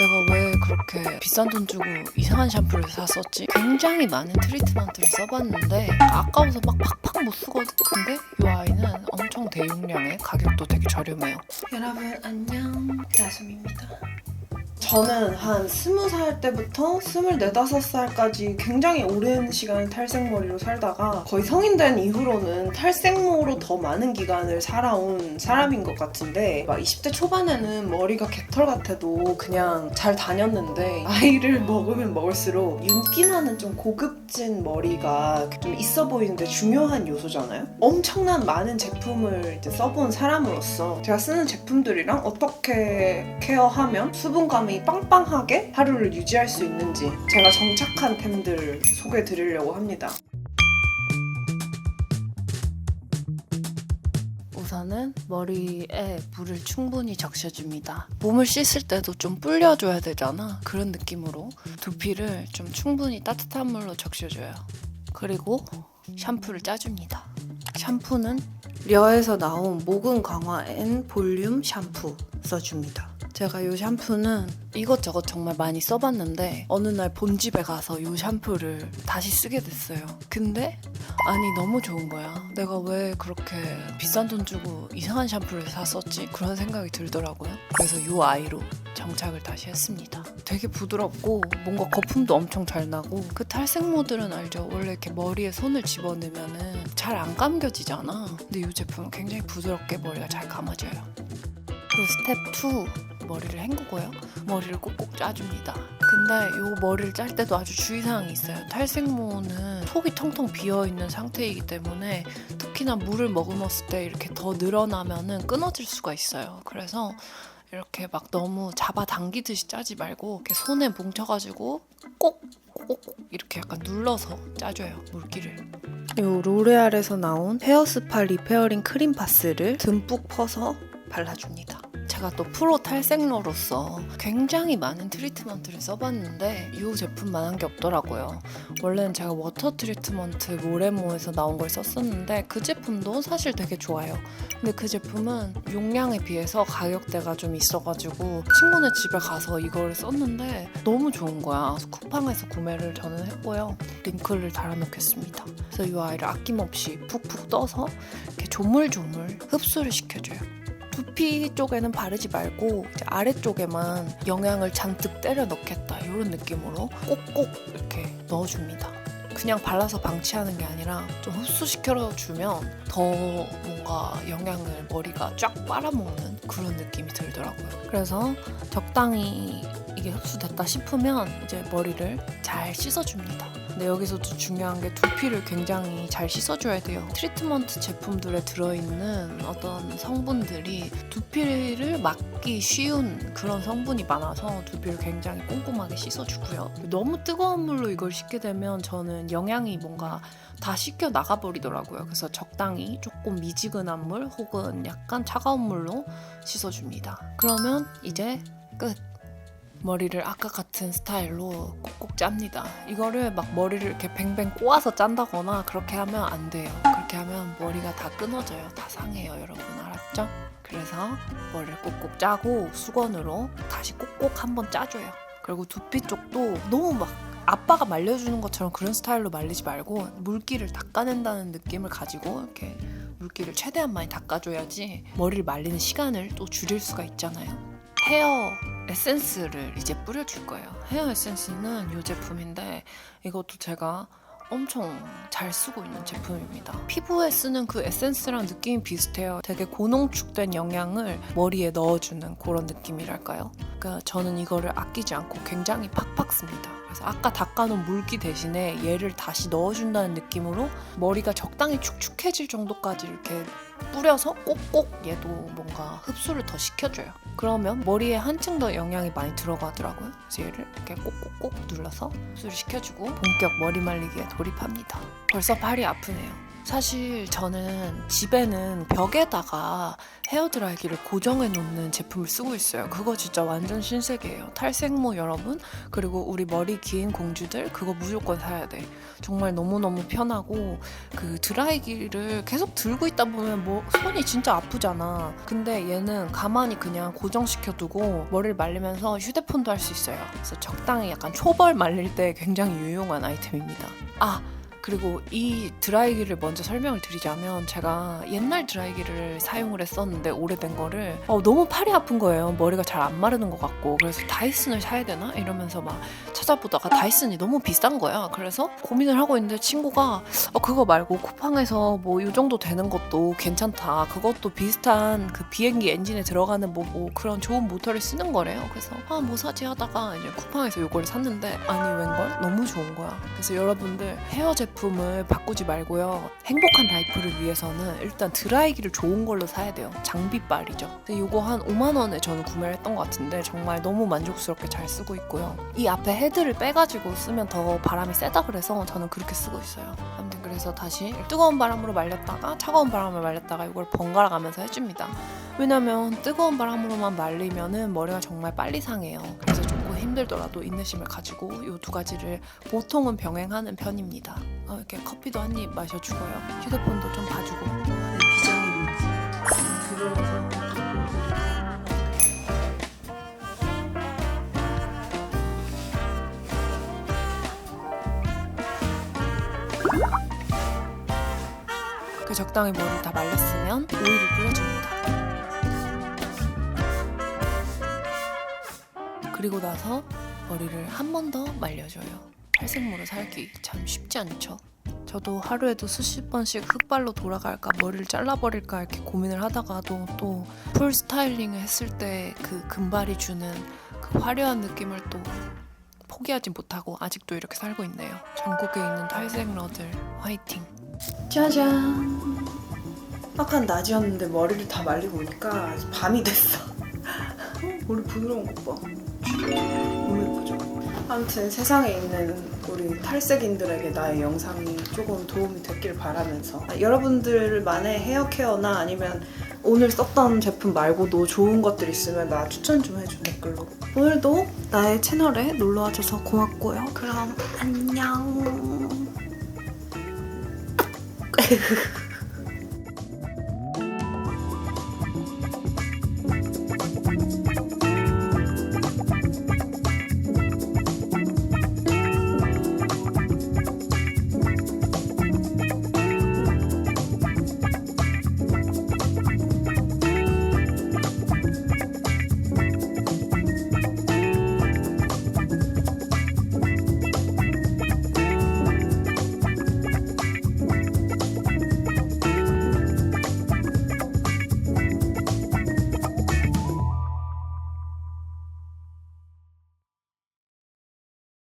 내가 왜 그렇게 비싼 돈 주고 이상한 샴푸를 샀었지? 굉장히 많은 트리트먼트를 써봤는데 아까워서 막 팍팍 못 쓰거든. 근데 이 아이는 엄청 대용량에 가격도 되게 저렴해요. 여러분 안녕, 나숨입니다. 저는 한 20살 때부터 24, 5살까지 굉장히 오랜 시간을 탈색머리로 살다가 거의 성인 된 이후로는 탈색모로 더 많은 기간을 살아온 사람인 것 같은데, 막 20대 초반에는 머리가 깃털 같아도 그냥 잘 다녔는데 나이를 먹으면 먹을수록 윤기나는 좀 고급진 머리가 좀 있어 보이는데 중요한 요소잖아요. 엄청난 많은 제품을 이제 써본 사람으로서 제가 쓰는 제품들이랑 어떻게 케어하면 수분감이 빵빵하게 하루를 유지할 수 있는지 제가 정착한 템들을 소개해 드리려고 합니다. 우선은 머리에 물을 충분히 적셔줍니다. 몸을 씻을 때도 좀 불려줘야 되잖아. 그런 느낌으로 두피를 좀 충분히 따뜻한 물로 적셔줘요. 그리고 샴푸를 짜줍니다. 샴푸는 려에서 나온 모근 강화 앤 볼륨 샴푸 써줍니다. 제가 이 샴푸는 이것저것 정말 많이 써봤는데 어느 날 본집에 가서 이 샴푸를 다시 쓰게 됐어요. 근데 아니 너무 좋은 거야. 내가 왜 그렇게 비싼 돈 주고 이상한 샴푸를 샀었지? 그런 생각이 들더라고요. 그래서 이 아이로 정착을 다시 했습니다. 되게 부드럽고 뭔가 거품도 엄청 잘 나고, 그 탈색모들은 알죠? 원래 이렇게 머리에 손을 집어넣으면 잘 안 감겨지잖아. 근데 이 제품은 굉장히 부드럽게 머리가 잘 감아져요. 그리고 스텝 2, 머리를 헹구고요. 머리를 꼭꼭 짜줍니다. 근데 이 머리를 짤 때도 아주 주의사항이 있어요. 탈색모는 속이 텅텅 비어있는 상태이기 때문에 특히나 물을 머금었을 때 이렇게 더 늘어나면 끊어질 수가 있어요. 그래서 이렇게 막 너무 잡아당기듯이 짜지 말고 이렇게 손에 뭉쳐가지고 꼭 이렇게 약간 눌러서 짜줘요, 물기를. 이 로레알에서 나온 헤어스파 리페어링 크림 파스를 듬뿍 퍼서 발라줍니다. 제가 또 프로 탈색러로서 굉장히 많은 트리트먼트를 써봤는데 이 제품만 한 게 없더라고요. 원래는 제가 워터 트리트먼트 모레모에서 나온 걸 썼었는데 그 제품도 사실 되게 좋아요. 근데 그 제품은 용량에 비해서 가격대가 좀 있어가지고 친구네 집에 가서 이걸 썼는데 너무 좋은 거야. 그래서 쿠팡에서 구매를 저는 했고요. 링크를 달아놓겠습니다. 그래서 이 아이를 아낌없이 푹푹 떠서 이렇게 조물조물 흡수를 시켜줘요. 두피 쪽에는 바르지 말고 이제 아래쪽에만 영양을 잔뜩 때려 넣겠다, 이런 느낌으로 꼭꼭 이렇게 넣어줍니다. 그냥 발라서 방치하는 게 아니라 좀 흡수시켜주면 더 뭔가 영양을 머리가 쫙 빨아먹는 그런 느낌이 들더라고요. 그래서 적당히 이게 흡수됐다 싶으면 이제 머리를 잘 씻어줍니다. 근데 여기서도 중요한 게 두피를 굉장히 잘 씻어줘야 돼요. 트리트먼트 제품들에 들어있는 어떤 성분들이 두피를 막기 쉬운 그런 성분이 많아서 두피를 굉장히 꼼꼼하게 씻어주고요. 너무 뜨거운 물로 이걸 씻게 되면 저는 영양이 뭔가 다 씻겨 나가버리더라고요. 그래서 적당히 조금 미지근한 물 혹은 약간 차가운 물로 씻어줍니다. 그러면 이제 끝! 머리를 아까 같은 스타일로 꼭꼭 짭니다. 이거를 막 머리를 이렇게 뱅뱅 꼬아서 짠다거나 그렇게 하면 안 돼요. 그렇게 하면 머리가 다 끊어져요. 다 상해요, 여러분. 알았죠? 그래서 머리를 꼭꼭 짜고 수건으로 다시 꼭꼭 한번 짜줘요. 그리고 두피 쪽도 너무 막 아빠가 말려주는 것처럼 그런 스타일로 말리지 말고 물기를 닦아낸다는 느낌을 가지고 이렇게 물기를 최대한 많이 닦아줘야지 머리를 말리는 시간을 또 줄일 수가 있잖아요. 헤어 에센스를 이제 뿌려줄 거예요. 헤어 에센스는 이 제품인데 이것도 제가 엄청 잘 쓰고 있는 제품입니다. 피부에 쓰는 그 에센스랑 느낌이 비슷해요. 되게 고농축된 영양을 머리에 넣어주는 그런 느낌이랄까요? 그러니까 저는 이거를 아끼지 않고 굉장히 팍팍 씁니다. 그래서 아까 닦아놓은 물기 대신에 얘를 다시 넣어준다는 느낌으로 머리가 적당히 축축해질 정도까지 이렇게 뿌려서 꼭꼭 얘도 뭔가 흡수를 더 시켜줘요. 그러면 머리에 한층 더 영양이 많이 들어가더라고요. 그래서 얘를 이렇게 꼭꼭꼭 눌러서 흡수를 시켜주고 본격 머리 말리기에 돌입합니다. 벌써 팔이 아프네요. 사실 저는 집에는 벽에다가 헤어드라이기를 고정해 놓는 제품을 쓰고 있어요. 그거 진짜 완전 신세계예요. 탈색모 여러분, 그리고 우리 머리 긴 공주들 그거 무조건 사야 돼. 정말 너무너무 편하고 그 드라이기를 계속 들고 있다 보면 뭐 손이 진짜 아프잖아. 근데 얘는 가만히 그냥 고정시켜 두고 머리를 말리면서 휴대폰도 할 수 있어요. 그래서 적당히 약간 초벌 말릴 때 굉장히 유용한 아이템입니다. 그리고 이 드라이기를 먼저 설명을 드리자면 제가 옛날 드라이기를 사용을 했었는데 오래된 거를 너무 팔이 아픈 거예요. 머리가 잘 안 마르는 것 같고. 그래서 다이슨을 사야 되나? 이러면서 막 찾아보다가 다이슨이 너무 비싼 거야. 그래서 고민을 하고 있는데 친구가 그거 말고 쿠팡에서 뭐 이 정도 되는 것도 괜찮다. 그것도 비슷한 그 비행기 엔진에 들어가는 뭐 그런 좋은 모터를 쓰는 거래요. 그래서 뭐 사지 하다가 이제 쿠팡에서 이걸 샀는데 아니 웬걸? 너무 좋은 거야. 그래서 여러분들 헤어 제품을 바꾸지 말고요. 행복한 라이프를 위해서는 일단 드라이기를 좋은 걸로 사야 돼요. 장비빨이죠. 근데 이거 한 5만 원에 저는 구매를 했던 것 같은데 정말 너무 만족스럽게 잘 쓰고 있고요. 이 앞에 헤드를 빼가지고 쓰면 더 바람이 세다 그래서 저는 그렇게 쓰고 있어요. 아무튼 그래서 다시 뜨거운 바람으로 말렸다가 차가운 바람으로 말렸다가 이걸 번갈아 가면서 해줍니다. 왜냐면 뜨거운 바람으로만 말리면은 머리가 정말 빨리 상해요. 그래서 조금 힘들더라도 인내심을 가지고 이 두 가지를 보통은 병행하는 편입니다. 이렇게 커피도 한 입 마셔주고요. 휴대폰도 좀 봐주고. 비장의 묘지. 들어서 그 적당히 머리를 다 말렸으면 오일을 뿌려줍니다. 그리고 나서 머리를 한 번 더 말려줘요. 탈색모를 살기 참 쉽지 않죠. 저도 하루에도 수십 번씩 흑발로 돌아갈까 머리를 잘라버릴까 이렇게 고민을 하다가도 또 풀 스타일링을 했을 때 그 금발이 주는 그 화려한 느낌을 또 포기하지 못하고 아직도 이렇게 살고 있네요. 전국에 있는 탈색러들 화이팅! 짜잔. 딱 한 낮이었는데 머리를 다 말리고 오니까 밤이 됐어. 머리 부드러운 것 봐. 너무 예쁘죠? 아무튼 세상에 있는 우리 탈색인들에게 나의 영상이 조금 도움이 됐길 바라면서 여러분들만의 헤어케어나 아니면 오늘 썼던 제품 말고도 좋은 것들 있으면 나 추천 좀 해줘 댓글로. 오늘도 나의 채널에 놀러와줘서 고맙고요. 그럼 안녕.